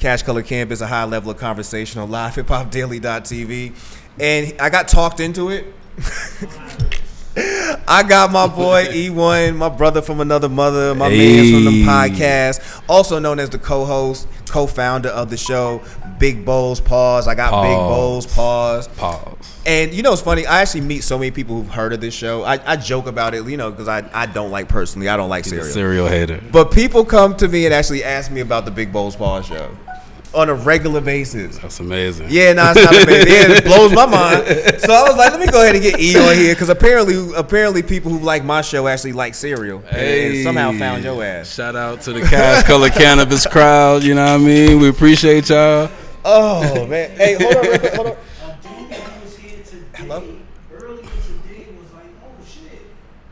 Cash Color Campus, a high level of conversation on LivehiphopDaily.tv. And I got talked into it. I got my boy E1, my brother from another mother, my man from the podcast, also known as the co-host, co-founder of the show, Big Bowls Pause. I got Big Bowls Pause. And you know, it's funny. I actually meet so many people who've heard of this show. I joke about it, you know, because I don't like personally. I don't like cereal. Cereal hater. But people come to me and actually ask me about the Big Bowls Pause show on a regular basis. That's amazing. Yeah, no, it's not amazing. Yeah, it blows my mind. So I was like, let me go ahead and get E on here because apparently people who like my show actually like cereal and somehow found your ass. Shout out to the Cash Color Cannabis crowd. You know what I mean? We appreciate y'all. Oh man, hey, hold on, real quick, hold on. Hello. Earlier today was like, oh shit,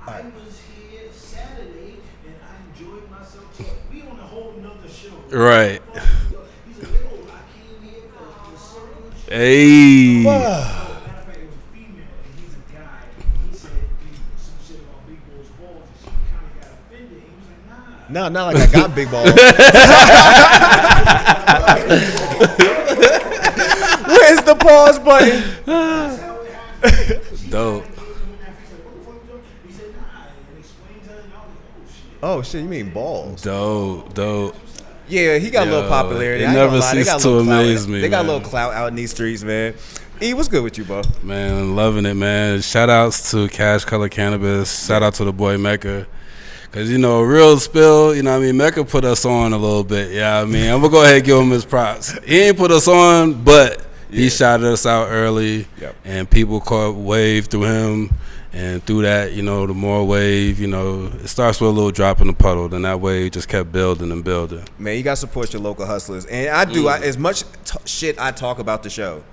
I was here Saturday and I enjoyed myself. So we on a whole nother show. Right. He's like, yo, I came here for the cereal show. Hey. Matter of fact, it was a female and he's a guy. He said some shit about Big Bowls balls and she kind of got offended. He was like, nah. No, not like I got big balls. Where's the pause button? Dope. Oh shit, you mean balls? Dope. Yeah, he got a little popularity. It never ceased to amaze me. They got a little clout out in these streets, man. E, what's good with you, bro? Man, loving it, man. Shout outs to Cash Color Cannabis. Shout out to the boy Mecca. Because, you know, real spill, you know what I mean? Mecca put us on a little bit, yeah, I mean? I'm going to go ahead and give him his props. He ain't put us on, but he shouted us out early, and people caught wave through him. And through that, you know, the more wave, you know, it starts with a little drop in the puddle. Then that wave just kept building and building. Man, you got to support your local hustlers. And I do, as much shit I talk about the show,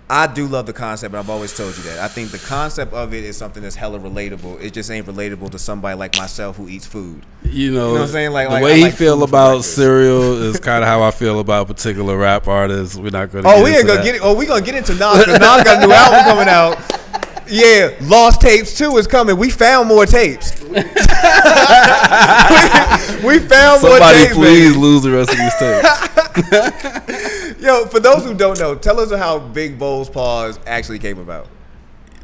I do love the concept, and I've always told you that. I think the concept of it is something that's hella relatable. It just ain't relatable to somebody like myself who eats food. You know what I'm saying? Like, the way he feel about cereal is kind of how I feel about particular rap artists. We're not going to we ain't going to get it. Oh, we're going to get into Nas, because Nas got a new album coming out. Yeah, Lost Tapes 2 is coming. We found more tapes. we found more tapes. Somebody please lose the rest of these tapes. Yo, for those who don't know, tell us how Big Bowls Pause actually came about.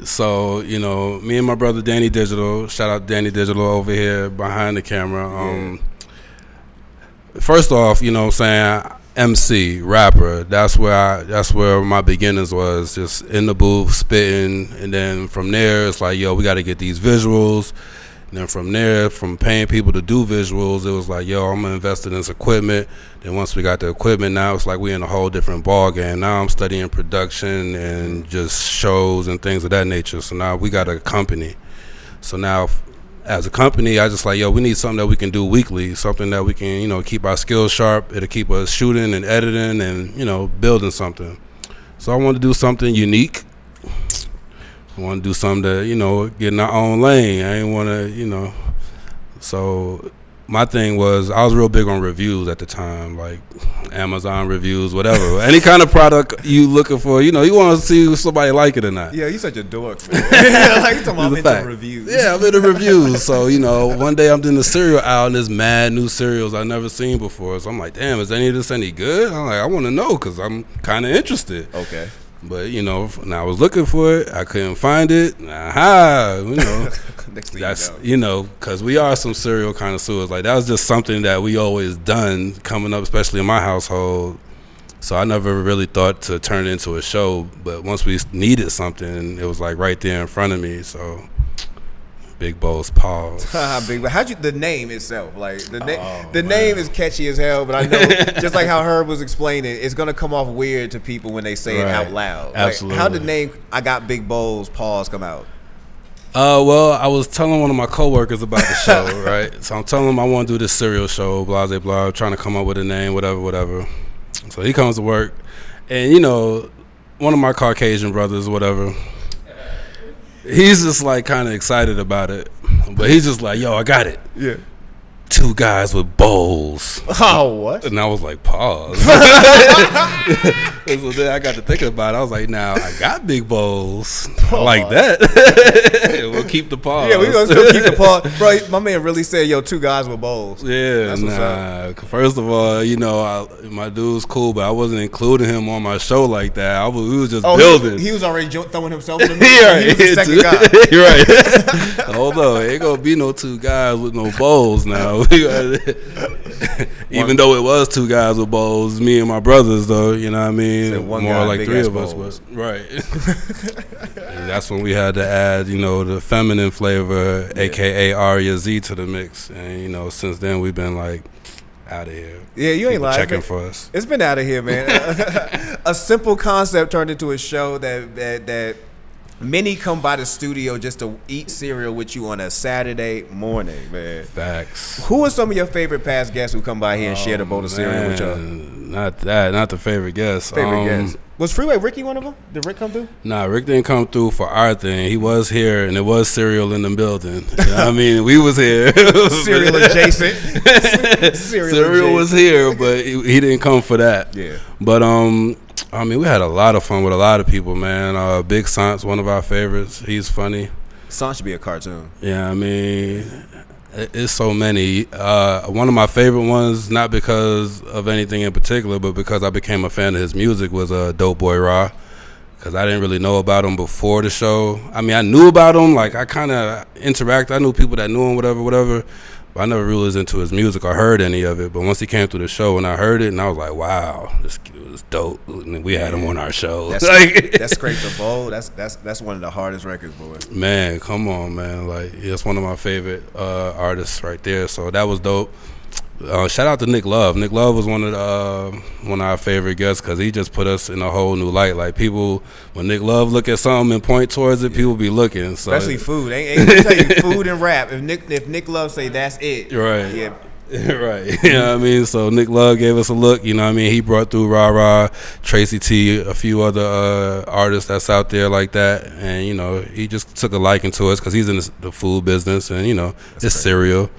So, you know, me and my brother Danny Digital, shout out Danny Digital over here behind the camera. First off, you know what I'm saying, MC, rapper, that's where my beginnings was, just in the booth, spitting, and then from there, it's like, yo, we got to get these visuals. And then from there, from paying people to do visuals, it was like, yo, I'm going to invest in this equipment. Then once we got the equipment, now it's like we in a whole different ball game. Now I'm studying production and just shows and things of that nature. So now we got a company. So now as a company, I just like, yo, we need something that we can do weekly, something that we can, you know, keep our skills sharp. It'll keep us shooting and editing and, you know, building something. So I wanted to do something unique. I want to do something that, you know, get in our own lane. I ain't want to, you know. So my thing was, I was real big on reviews at the time, like Amazon reviews, whatever. Any kind of product you looking for, you know, you want to see if somebody like it or not. Yeah, you such a dork, man. Like, you talking about I'm into reviews. Yeah, I'm into reviews. So, you know, one day I'm in the cereal aisle and there's mad new cereals I've never seen before. So I'm like, damn, is any of this any good? I'm like, I want to know because I'm kind of interested. Okay. But, you know, when I was looking for it, I couldn't find it. You know, that's, you know, because we are some cereal connoisseurs. Like, that was just something that we always done coming up, especially in my household. So I never really thought to turn it into a show. But once we needed something, it was like right there in front of me. So Big Bowls Pause. Big, how'd you, the name itself, like the name is catchy as hell, but I know just like how Herb was explaining, it's gonna come off weird to people when they say it out loud. Absolutely. Like, how did the name I Got Big Bowls Pause come out? Well, I was telling one of my coworkers about the show, right? So I'm telling him I want to do this cereal show, blah, blah, blah, trying to come up with a name, whatever. So he comes to work, and, you know, one of my Caucasian brothers, whatever, he's just, like, kind of excited about it. But he's just like, yo, I got it. Yeah. two guys with bowls. Oh, what? And I was like, pause. And so then I got to thinking about it. I was like, now I got big bowls. I like that. We'll keep the pause. Yeah, we gonna still keep the pause. Bro, my man really said, yo, two guys with bowls. Yeah, That's what's up. First of all, you know, my dude's cool, but I wasn't including him on my show like that. We was just building. He was already throwing himself in the mix. Right. He was the second guy. Right. Hold on. Ain't gonna be no two guys with no bowls now. Even though it was two guys with bowls, me and my brothers, though, you know what I mean? So one more guy, like three of bowls. us. Right. And that's when we had to add, you know, the feminine flavor, a.k.a. Aria Z, to the mix. And, you know, since then we've been like, out of here. Yeah, you ain't lying. Checking for us. It's been out of here, man. A simple concept turned into a show that many come by the studio just to eat cereal with you on a Saturday morning, man. Facts. Who are some of your favorite past guests who come by here and share the bowl of cereal with y'all? Not the favorite guest. Guest. Was Freeway Ricky one of them? Did Rick come through? Nah, Rick didn't come through for our thing. He was here, and there was cereal in the building. You know what I mean? We was here. Cereal adjacent. Cereal was here, but he didn't come for that. Yeah. But, I mean, we had a lot of fun with a lot of people, man. Big Sant's one of our favorites. He's funny. Sant should be a cartoon. Yeah, I mean, it's so many. One of my favorite ones, not because of anything in particular, but because I became a fan of his music, was Dope Boy Raw. Because I didn't really know about him before the show. I mean, I knew about him. Like, I kind of I knew people that knew him, whatever. But I never really was into his music or heard any of it. But once he came through the show and I heard it, and I was like, wow, this kid was dope. And we had him on our show. That's Scrape the Bowl. That's one of the hardest records, boy. Man, come on, man. Like, that's one of my favorite artists right there. So that was dope. Shout out to Nick Love. Nick Love was one of our favorite guests because he just put us in a whole new light. Like, people, when Nick Love look at something and point towards it, people be looking. So, especially food. Ain't gonna tell you food and rap. If Nick Love say that's it, right? Yeah. Right. You know what I mean? So Nick Love gave us a look, you know what I mean? He brought through Ra Ra, Tracy T, a few other artists that's out there like that. And, you know, he just took a liking to us because he's in the food business and, you know, it's cereal.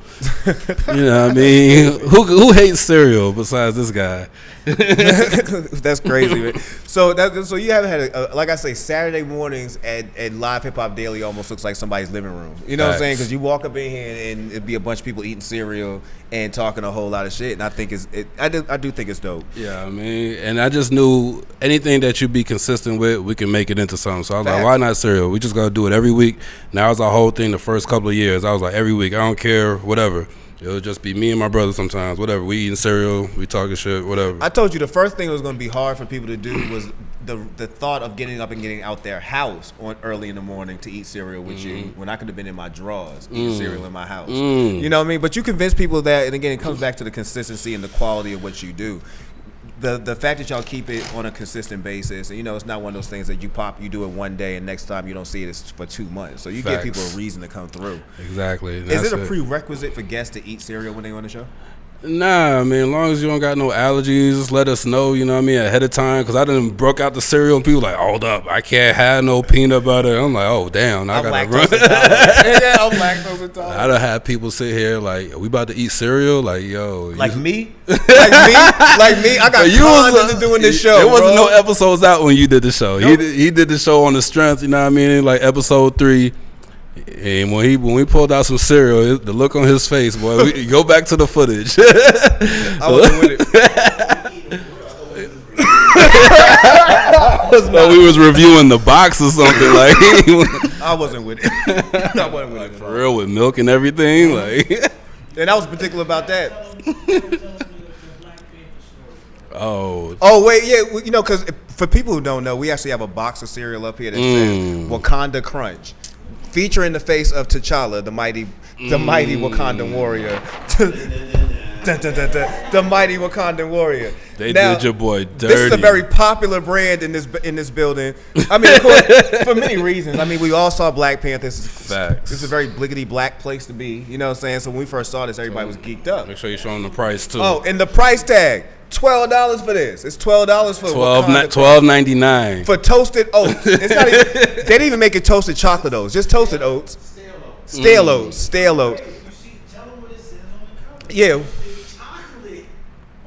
You know what I mean? Who hates cereal besides this guy? That's crazy, man. So you haven't had like I say, Saturday mornings at Live Hip Hop Daily almost looks like somebody's living room. You know what I'm saying? Because you walk up in here and it'd be a bunch of people eating cereal and talking a whole lot of shit. And I think I do think it's dope. Yeah, I mean, and I just knew anything that you be consistent with, we can make it into something. So I was like, why not cereal? We just gotta do it every week. Now it's our whole thing. The first couple of years, I was like, every week, I don't care, whatever. It'll just be me and my brother sometimes, whatever. We eating cereal, we talking shit, whatever. I told you the first thing that was going to be hard for people to do was the thought of getting up and getting out their house early in the morning to eat cereal with you when I could have been in my drawers eating cereal in my house. You know what I mean? But you convince people that, and again, it comes back to the consistency and the quality of what you do. The fact that y'all keep it on a consistent basis, and you know, it's not one of those things that you do it one day and next time you don't see it, it's for 2 months. So you give people a reason to come through. Exactly. Is it a prerequisite for guests to eat cereal when they on the show? Nah, I mean, as long as you don't got no allergies, just let us know, you know what I mean, ahead of time. Because I done broke out the cereal and people like, hold up, I can't have no peanut butter. I'm like, oh, damn, I got to run. Yeah, I'm lactose intolerant. I done had people sit here like, are we about to eat cereal? Like, yo. Like me? Like me? I got tons into doing this show, there wasn't no episodes out when you did the show. Nope. He did the show on the strength, you know what I mean, like episode 3. And when we pulled out some cereal, the look on his face, boy, we go back to the footage. I wasn't with it. Like we was reviewing the box or something. Like I wasn't with it. I wasn't with it. For real, with milk and everything. Like, and I was particular about that. Oh wait, yeah, you know, because for people who don't know, we actually have a box of cereal up here that says Wakanda Crunch, featuring the face of T'Challa, the mighty Wakandan warrior. The mighty Wakandan warrior. They did your boy dirty. This is a very popular brand in this building. I mean, of course, for many reasons. I mean, we all saw Black Panther. Facts. This is a very blickety black place to be. You know what I'm saying? So when we first saw this, everybody was geeked up. Make sure you show them the price too. Oh, and the price tag. $12 for this. It's $12 for $12.99 for toasted oats. It's not even, they didn't even make it toasted chocolate oats. Just toasted oats. Stale oats. Yeah. Chocolate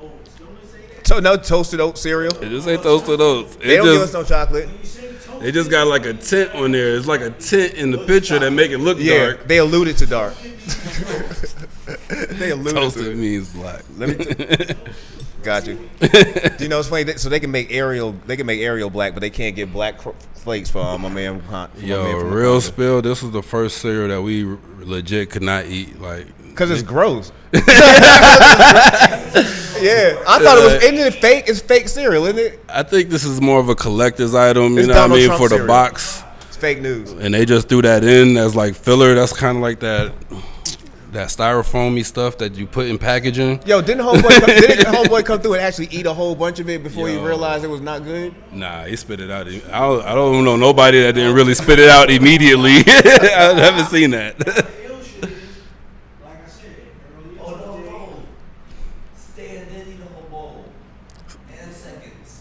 oats. Don't it say that? No toasted oat cereal. It just ain't toasted oats. They don't give us no chocolate. When you say toasted, They just got like a tint on there. It's like a tint in the picture that make it look Yeah, dark. they alluded to dark. They alluded to Toasted it. means black. Let me. Got you. You know, it's funny. So they can make Ariel black, but they can't get black flakes for my man. Yo, real spill. This was the first cereal that we legit could not eat. Like, because it's gross. Yeah, I thought it was. Isn't it fake? It's fake cereal, isn't it? I think this is more of a collector's item. You It's know what I Donald mean? Trump For the cereal. box, It's fake news. and they just threw that in as like filler. That's kind of like that styrofoamy stuff that you put in packaging. Yo, didn't homeboy come through and actually eat a whole bunch of it before he Yo. realized it was not good? Nah, he spit it out. I don't know nobody that didn't really spit it out immediately. I haven't seen that. the ill shit is, like I said, earlier today, Stand and eat a whole bowl. And seconds.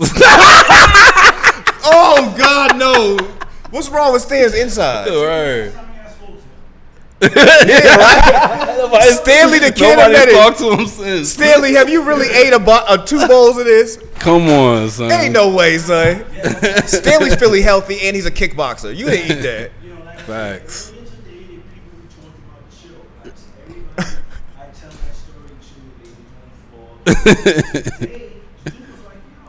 Oh God, no! What's wrong with Stan's inside? Right. how many I spoke to? Yeah, right. Stanley the kid Nobody's talked to him since. Stanley, have you really ate 2 bowls of this? Come on, son. Ain't no way, son. Stanley's Philly healthy and he's a kickboxer. You didn't eat that. You know, like Facts. earlier today, the people were talking about the show. Like everybody, I tell that story to they was on the floor. Today, Stu was like, yo,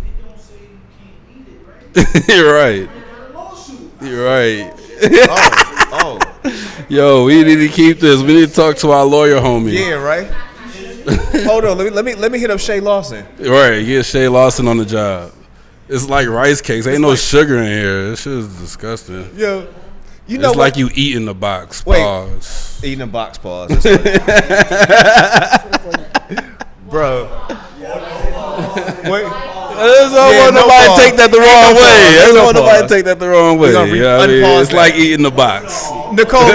they don't say you can't eat it, right? You're right. They got a lawsuit. You're right. Oh, Yo, we need to keep this. We need to talk to our lawyer homie. yeah, right. Hold on, let me hit up Shay Lawson. Right, get Shay Lawson on the job. It's like rice cakes. Ain't no sugar in here. This shit is disgusting. Yo, you know It's what? like you eat in the box. Wait. Pause. Eating a box pause. That's funny. Bro. Wait. I just don't Yeah, want no nobody pause. to take that the Ain't wrong no way. pause. I Ain't don't no want nobody to pause. take that the wrong way. We gonna You know what I mean? unpause It's that. like eating the box. Nicole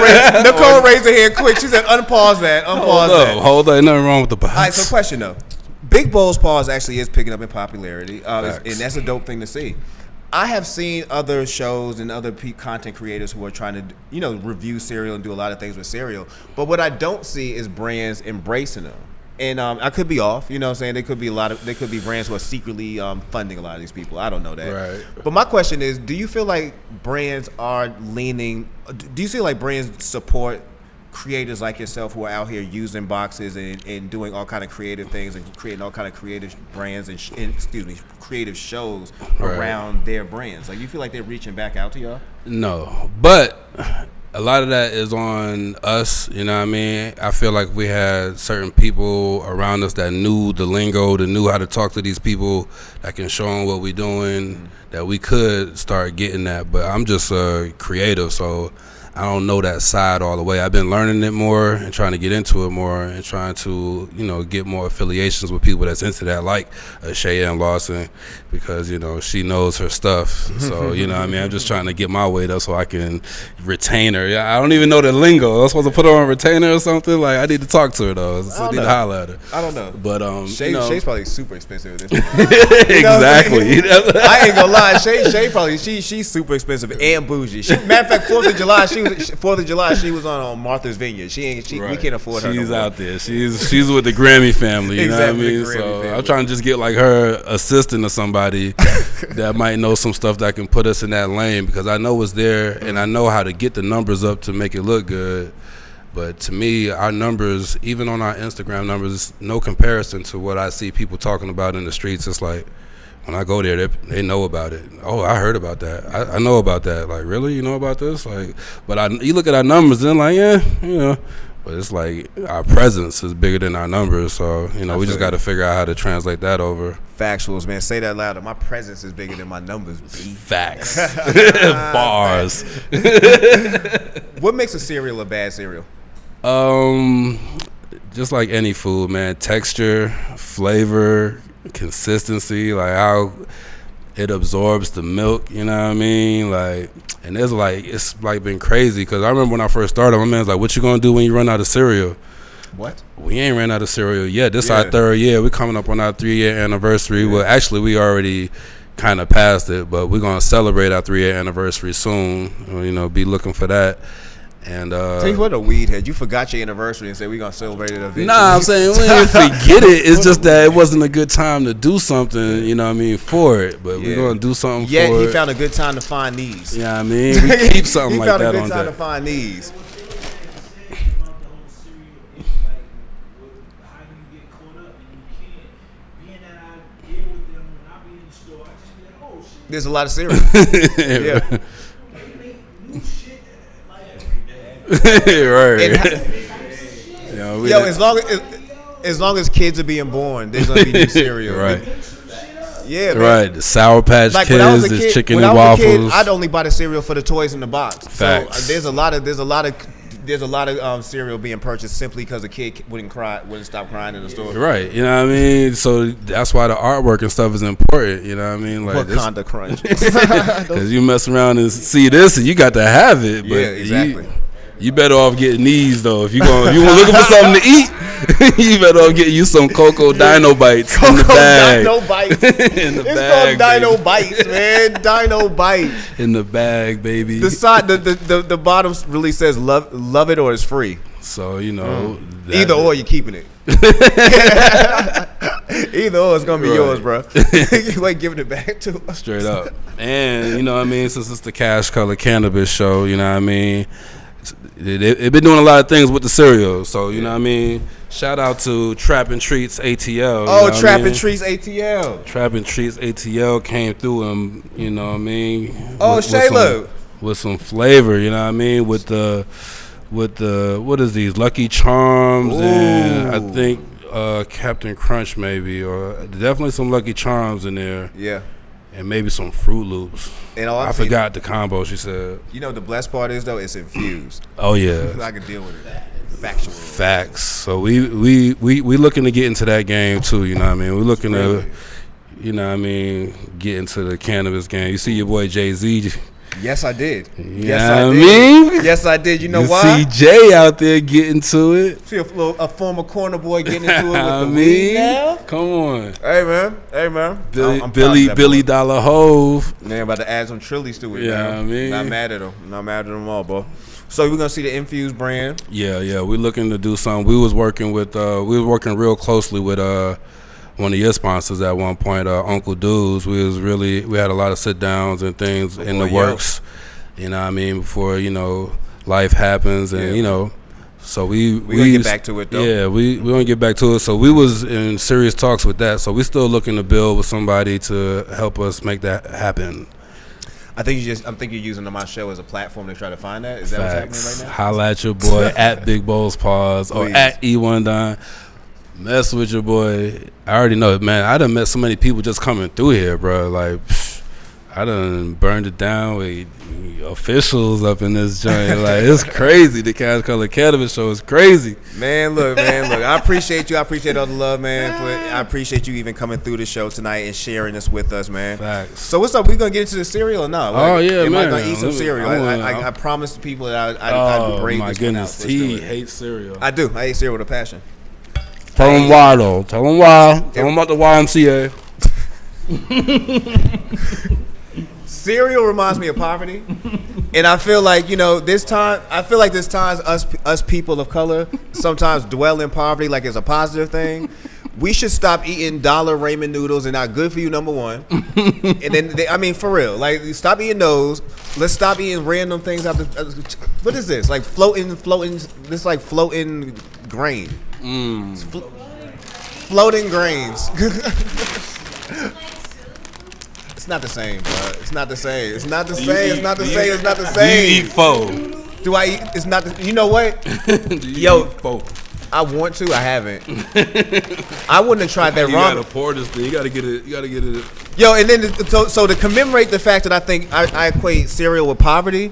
raised her hand quick. She said, "Unpause that. Unpause that." Hold on. Ain't nothing wrong with the box. All right, so question though. Big Bowl's Pause actually is picking up in popularity, and Facts. that's a dope thing to see. I have seen other shows and other content creators who are trying to, review cereal and do a lot of things with cereal. But what I don't see is brands embracing them. And I could be off, you know what I'm saying? There could be brands who are secretly funding a lot of these people. I don't know that. Right. But my question is, do you feel like brands are leaning, do you feel like brands support creators like yourself who are out here using boxes and doing all kind of creative things and creating all kind of creative brands and creative shows Right. around their brands? Like, you feel like they're reaching back out to y'all? No, but a lot of that is on us. You know what I mean? I feel like we had certain people around us that knew the lingo, that knew how to talk to these people, that can show them what we're doing, that we could start getting that. But I'm just creative, so I don't know that side all the way. I've been learning it more and trying to get into it more and trying to, get more affiliations with people that's into that, like Cheyenne Lawson, because, she knows her stuff. So, I'm just trying to get my weight up so I can retain her. Yeah, I don't even know the lingo. I'm supposed to put her on retainer or something. Like, I need to talk to her, though. So I need to holler at her. I don't know. But, Shay's probably super expensive at this point. Exactly. I ain't gonna lie. Shay probably she's super expensive and bougie. Matter of fact, 4th of July she was on Martha's Vineyard. We can't afford her. She's no more. out there. She's with the Grammy family. You Exactly, know what I mean? the Grammy So family. I'm trying to just get like her assistant or somebody that might know some stuff that can put us in that lane, because I know it's there and I know how to get the numbers up to make it look good. But to me, our numbers, even on our Instagram numbers, no comparison to what I see people talking about in the streets. It's like, when I go there, they know about it. Oh, I heard about that. I know about that. Like, really? You know about this? Like, but you look at our numbers and like, yeah, But it's like our presence is bigger than our numbers. So, we just got to figure out how to translate that over. Factuals, man. Say that louder. My presence is bigger than my numbers. B. Facts. Bars. What makes a cereal a bad cereal? Just like any food, man. Texture, flavor, consistency, like how it absorbs the milk, you know what I mean? Like, and it's like been crazy, because I remember when I first started, my man's like, what you gonna do when you run out of cereal? What? We ain't ran out of cereal yet. This our 3rd year. We're coming up on our 3-year anniversary. Well, actually, we already kind of passed it, but we're gonna celebrate our 3-year anniversary soon. Be looking for that. And Tell you what, a weed head. You forgot your anniversary and said we're gonna celebrate it eventually. Nah, I'm saying we didn't forget it. It's just that it wasn't a good time to do something, you know what I mean, for it. But we're gonna do something for it. Yeah, he found a good time to find these. Yeah, I mean, we keep something like that on He found a good time to deck. find these. There's a lot of cereal. Yeah. Right. Yo, as long as kids are being born, there's gonna be new cereal. Right. Yeah, man. Right. The Sour Patch Like when I was a Kids, kid, there's chicken when and I was a waffles. kid, I'd only buy the cereal for the toys in the box. Facts. So there's a lot of cereal being purchased simply because a kid wouldn't stop crying in the store. Right, you know what I mean? So that's why the artwork and stuff is important, you know what I mean? Like Wakanda Crunch. Because you mess around and see this and you got to have it. But Yeah, exactly. You better off getting these though. If you looking for something to eat, you better off getting you some Cocoa Dino Bites in the bag. Dino Bites. In the It's bag, called Dino baby. Bites, man. Dino Bites. In the bag, baby. The side, the bottom really says love it or it's free. So you know, Either or, you're keeping it. Either or, it's gonna be Right. yours, bro. You ain't giving it back to us. Straight up. And you know what I mean, since it's the Cash Color Cannabis show, you know what I mean, it been doing a lot of things with the cereal. So you know what I mean, shout out to Trap and Treats ATL. You know what Trap I mean? and Treats ATL. Trap and Treats ATL came through and you know what I mean. Oh, Shayla. With some flavor, you know what I mean, with the what is these Lucky Charms and I think Captain Crunch maybe, or definitely some Lucky Charms in there. Yeah. And maybe some Fruit Loops. And I forgot the combo she said. You know the blessed part is though, it's infused. Oh yeah. I can deal with it. Factual. Facts. So we looking to get into that game too, you know what I mean? We're looking to, you know what I mean, get into the cannabis game. You see your boy Jay-Z. Yes, I did. Yes, I did. Yes, I did. You know you why? see Jay out there getting to it. See a former corner boy getting into it with I the mean, weed now. come on. Hey man. I'm proud of Billy that boy. Dollar Hove. Man, about to add some trillies to it. Yeah, man. I mean. Not mad at them all, bro. So we're gonna see the infused brand. Yeah. We're looking to do something. We was working real closely with one of your sponsors at one point, Uncle Dudes. We had a lot of sit downs and things in the works. You know what I mean, before, you know, life happens and, you know, so we gonna get back to it though. Yeah, we gonna get back to it. So we was in serious talks with that. So we still looking to build with somebody to help us make that happen. I think you're using my show as a platform to try to find that. Is that what's happening right now? Holla at your boy at Big Bowls Pause or Please. at E1 Don. Mess with your boy. I already know it, man. I done met so many people just coming through here, bro. Like, I done burned it down with officials up in this joint. Like, it's crazy. The Cash Color Cannabis show is crazy. Man, look. I appreciate you. I appreciate all the love, man. I appreciate you even coming through the show tonight and sharing this with us, man. Facts. So what's up? We gonna get into the cereal or not? Oh, yeah, am man. I gonna eat some cereal? I promised people that I'd break my this one out. goodness. Let's do He it. hates cereal. I do. I eat cereal with a passion. Tell him why, though. Tell him why. Tell him about the YMCA. Cereal reminds me of poverty, and I feel like this times us people of color sometimes dwell in poverty like it's a positive thing. We should stop eating dollar ramen noodles and not good for you, number one. And then for real, like stop eating those. Let's stop eating random things. What is this? Like floating. This like floating grain. Floating grains. It's not the same, bro. It's not the same. It's not the same. It's not the same. It's not the same. You eat pho. Do I eat? It's not the. You know what? Yo, pho. I want to. I haven't. I wouldn't have tried that You ramen. gotta pour this thing. You gotta get it. Yo, and then so to commemorate the fact that I think I equate cereal with poverty,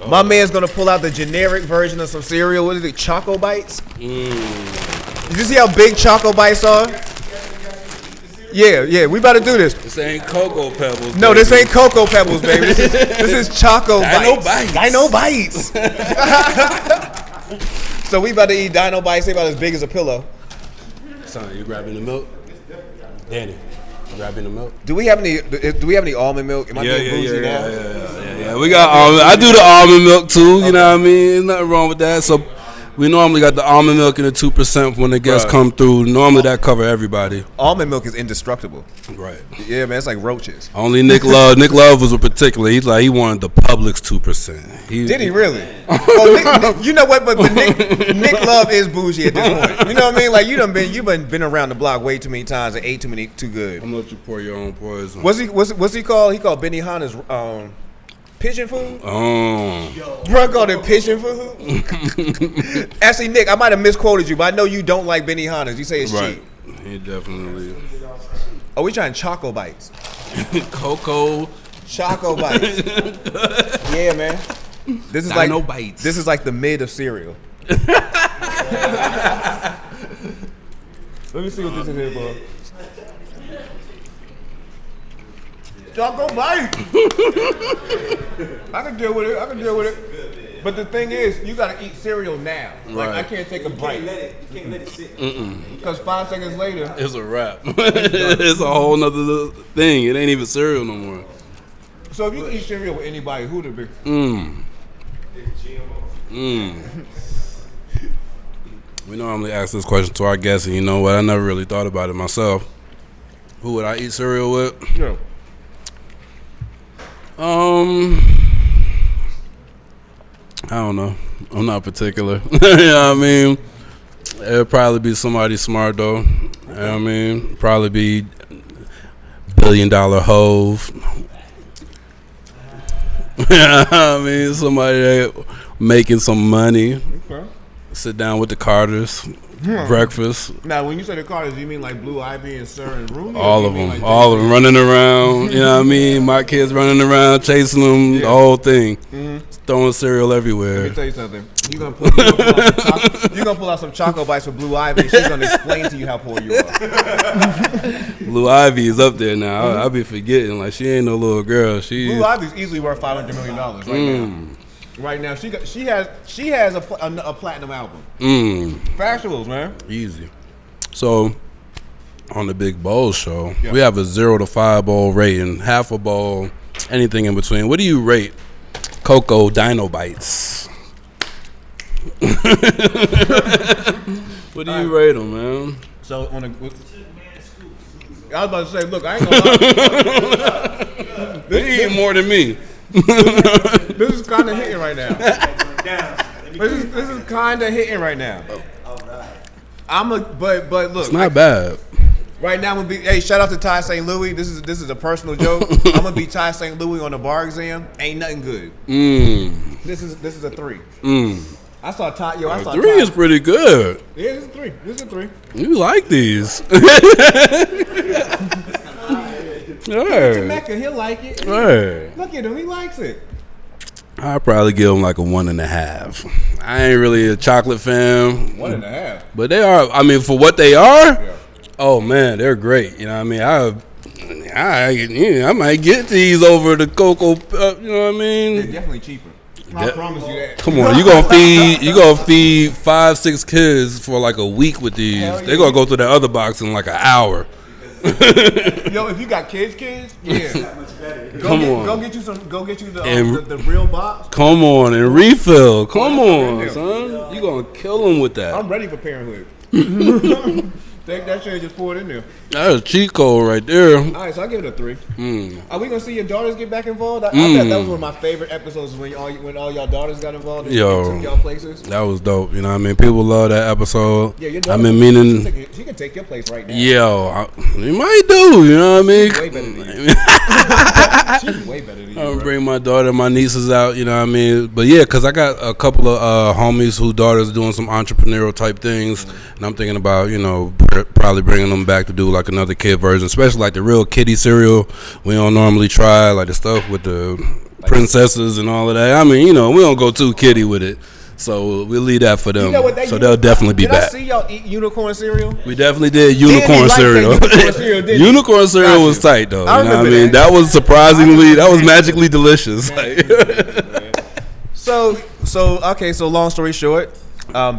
my man's gonna pull out the generic version of some cereal. What is it? Choco Bites. Did you see how big Choco Bites are? Yeah. We about to do this. This ain't Cocoa Pebbles. No, baby. this ain't Cocoa Pebbles, baby. This is Choco Bites. Dino Bites. So we about to eat Dino Bites. They about as big as a pillow. Son, you grabbing the milk? Danny, you grabbing the milk? Do we have any almond milk? Am I being bougie now? Yeah. Yeah, we got almond. I do the almond milk too. You know what I mean? There's nothing wrong with that. So we normally got the almond milk and the 2% when the guests come through. Normally that cover everybody. Almond milk is indestructible. Right. Yeah, man, it's like roaches. Only Nick Love. Nick Love was a particular. He's like he wanted the Publix 2%. Did he really? Nick, you know what? But Nick Love is bougie at this point. You know what I mean? Like you've been around the block way too many times and ate too good. I'm gonna let you pour your own poison. What's he called? He called Benny Hanna's pigeon food. Oh, Bro called it pigeon food. Actually, Nick, I might have misquoted you, but I know you don't like Benny Hanna's. You say it's cheap. He definitely. Oh, we trying Choco Bites. Cocoa. Choco Bites. Yeah, man. This is Dino Bites. This is like the mid of cereal. Let me see what this is here, bro. Choco Bite. I can deal with it. But the thing is, you gotta eat cereal now. Like I can't take a bite. You can't let it sit. Because 5 seconds later, It's a wrap. It's a whole nother thing. It ain't even cereal no more. so if you eat cereal with anybody, who'd it be? We normally ask this question to our guests, and you know what? I never really thought about it myself. Who would I eat cereal with? Yeah. I don't know. I'm not particular. You know what I mean? It'd probably be somebody smart though. You know what I mean? Probably be $1 billion Hove. I mean, somebody that making some money. Okay. Sit down with the Carters. Breakfast. Now, when you say the Carters, do you mean like Blue Ivy and Sir and Rooney? All of them. All of them running around. You know what I mean? My kids running around, chasing them, the whole thing. Throwing cereal everywhere. Let me tell you something. You're gonna pull out some Choco Bites with Blue Ivy, and she's gonna explain to you how poor you are. Blue Ivy is up there now. I be forgetting. Like, she ain't no little girl. Blue Ivy's easily worth $500 million right now. Right now, she has a platinum album. Factuals, man. Easy. So, on the Big Bowl show, we have a 0 to 5 bowl rating, half a bowl, anything in between. What do you rate Cocoa Dino Bites? What do you rate them, man? So on I was about to say, look, I ain't gonna lie. They eat more than me. This is kind of hitting right now. This is kind of hitting right now. But look, It's not bad. right now I'm gonna be. Hey, shout out to Ty St. Louis. This is a personal joke. I'm gonna be Ty St. Louis on the bar exam. Ain't nothing good. This is a 3. I saw Ty. I saw 3 Ty. is pretty good. Yeah, this is a 3. This is a 3. You like these? To Mecca, he'll like it. Hey. Look at him, he likes it. I'd probably give them like a 1.5. I ain't really a chocolate fan. 1.5. But they are, I mean, for what they are, oh man, they're great. You know what I mean? I might get these over the cocoa, you know what I mean? They're definitely cheaper. I promise you that. Come on, you gonna feed 5-6 kids for like a week with these. Hell They're gonna go through the other box in like an hour. Yo, if you got kids, yeah. Go get you the real box. Come on and refill. Come on, son. You gonna kill them with that. I'm ready for parenthood. Take that shit and just pour it in there. That's a cheat code right there. All right, so I give it a 3. Are we gonna see your daughters get back involved? I thought that was one of my favorite episodes when all y'all daughters got involved and took y'all places. That was dope. You know what I mean? People love that episode. Yeah, your I've daughter. been meaning. She can take your place right now. You might do. You know what I mean? She's way better than you. She's way better than you. I'm gonna bring my daughter and my nieces out, you know what I mean? But yeah, because I got a couple of homies whose daughters doing some entrepreneurial type things, and I'm thinking about, you know, probably bringing them back to do like another kid version, especially like the real kiddie cereal we don't normally try, like the stuff with the princesses and all of that. I mean, you know, we don't go too kiddie with it. So we'll leave that for them. You know what So they'll definitely be back. Did I see y'all eat unicorn cereal? We definitely did unicorn cereal. Unicorn cereal was tight though. You know what I mean? That was surprisingly, that was magically delicious. So long story short,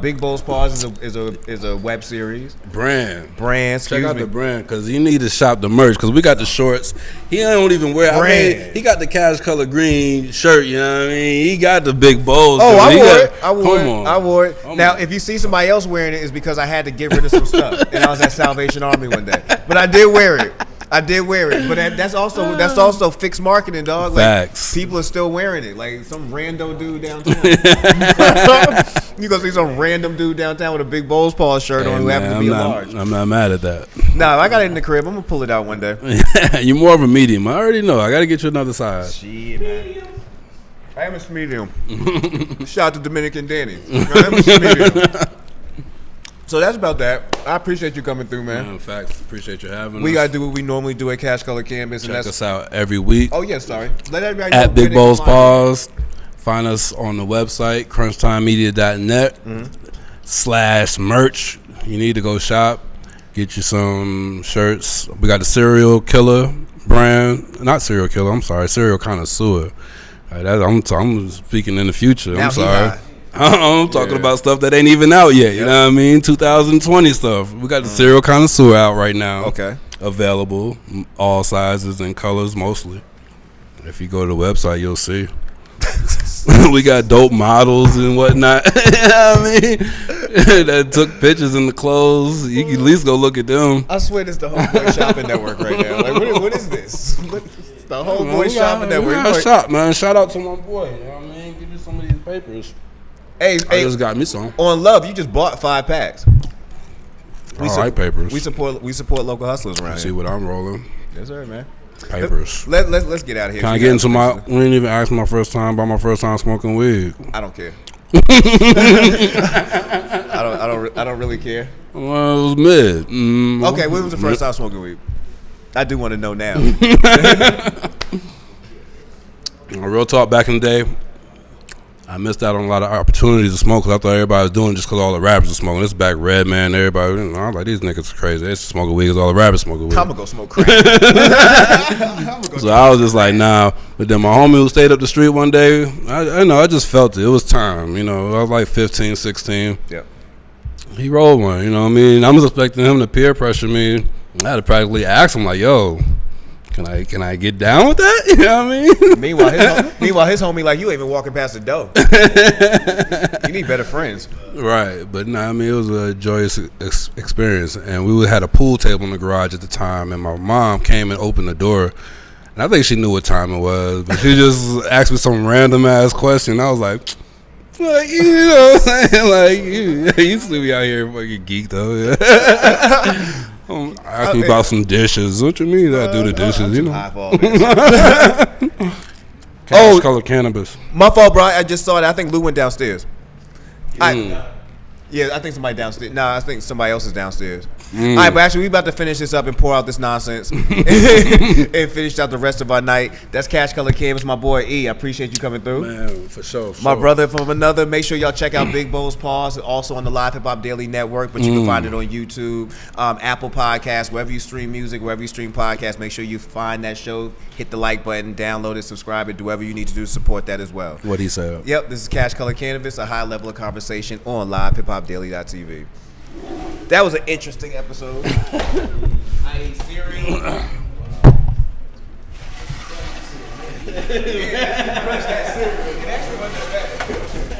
Big Bowls Paws is a web series. Brand. Excuse Check out me. the brand because you need to shop the merch because we got the shorts. He don't even wear. Brand. He got the cash color green shirt. You know what I mean? He got the big bowls. Oh, I He wore got- it. I wore Come it. on. I wore it. Come Now, on. if you see somebody else wearing it, it's because I had to get rid of some stuff, and I was at Salvation Army one day. But I did wear it. But that's also fixed marketing, dog. Like, Facts. people are still wearing it. Like some rando dude downtown. You gonna see some random dude downtown with a Big Bowls Paws shirt on who happens to be a large. I'm not mad at that. Nah, if I got it in the crib, I'm gonna pull it out one day. You're more of a medium. I already know. I got to get you another size. Shit, man. I am a medium. Shout out to Dominican Danny. I am a medium. So that's about that. I appreciate you coming through, man. In fact, appreciate you having us. We gotta do what we normally do at Cash Color Canvas, and Check that's us out every week oh yeah, sorry. Let everybody know at where Big they Bowls can find Paws. Find us on the website crunchtimemedia.net /merch. You need to go shop, get you some shirts. We got the Serial Killer brand, not Serial Killer. I'm sorry, Serial Connoisseur. I'm speaking in the future. Now I'm he sorry. high. I'm talking Yeah. about stuff that ain't even out yet. You know what I mean? 2020 stuff. We got the Serial Connoisseur out right now. Okay. Available, all sizes and colors mostly. If you go to the website, you'll see. We got dope models and whatnot. You know what I mean? That took pictures in the clothes. You can at least go look at them. I swear this the Homeboy Shopping Network right now. Like what is this? The Homeboy Shopping Network. We got shop, man. Shout out to my boy. You know what I mean? Give you some of these papers. Hey, I just got me some. on Love, you just bought 5 packs. All right, papers. We support local hustlers around See here. what I'm rolling. Yes, sir, man. Papers. Let's get out of here. Can I get into my? We didn't even ask my first time about my first time smoking weed. I don't care. I don't really care. Well, it was mid. Okay, when was the first time smoking weed? I do want to know now. Real talk, back in the day, I missed out on a lot of opportunities to smoke because I thought everybody was doing it just because all the rappers were smoking. This back red, man. Everybody, you know, I was like, these niggas are crazy. They smoking weed because all the rappers smoking weed. I'm gonna go smoke crack. So I was just like, nah. But then my homie who stayed up the street one day, I just felt it. It was time. You know, I was like 15, 16. Yep. He rolled one, you know what I mean? I was expecting him to peer pressure me. I had to practically ask him, like, yo, can I get down with that? You know what I mean? Meanwhile, his homie like you ain't even walking past the door. You need better friends. Right, but nah, I mean, it was a joyous experience. And we had a pool table in the garage at the time, and my mom came and opened the door. And I think she knew what time it was, but she just asked me some random ass question. I was like, you know what I'm saying? Like, you see me out here fucking geeked though. Ask me about some dishes. What you mean I do the dishes, you know? Cash color cannabis. My fault, bro. I just saw it. I think Lou went downstairs. Yeah, I think somebody downstairs. Nah, I think somebody else is downstairs. All right, but actually, we about to finish this up and pour out this nonsense and finish out the rest of our night. That's Cash Color Canvas, my boy E. I appreciate you coming through. Man, for sure. My brother from another. Make sure y'all check out Big Bowls Paws, also on the Live Hip Hop Daily Network, but you can find it on YouTube, Apple Podcasts, wherever you stream music, wherever you stream podcasts. Make sure you find that show, hit the like button, download it, subscribe it, do whatever you need to do to support that as well. What he said. Yep, this is Cash Color Canvas, a high level of conversation on LivehiphopDaily.tv. That was an interesting episode. I ate cereal. Crunch that cereal. It actually wasn't that bad.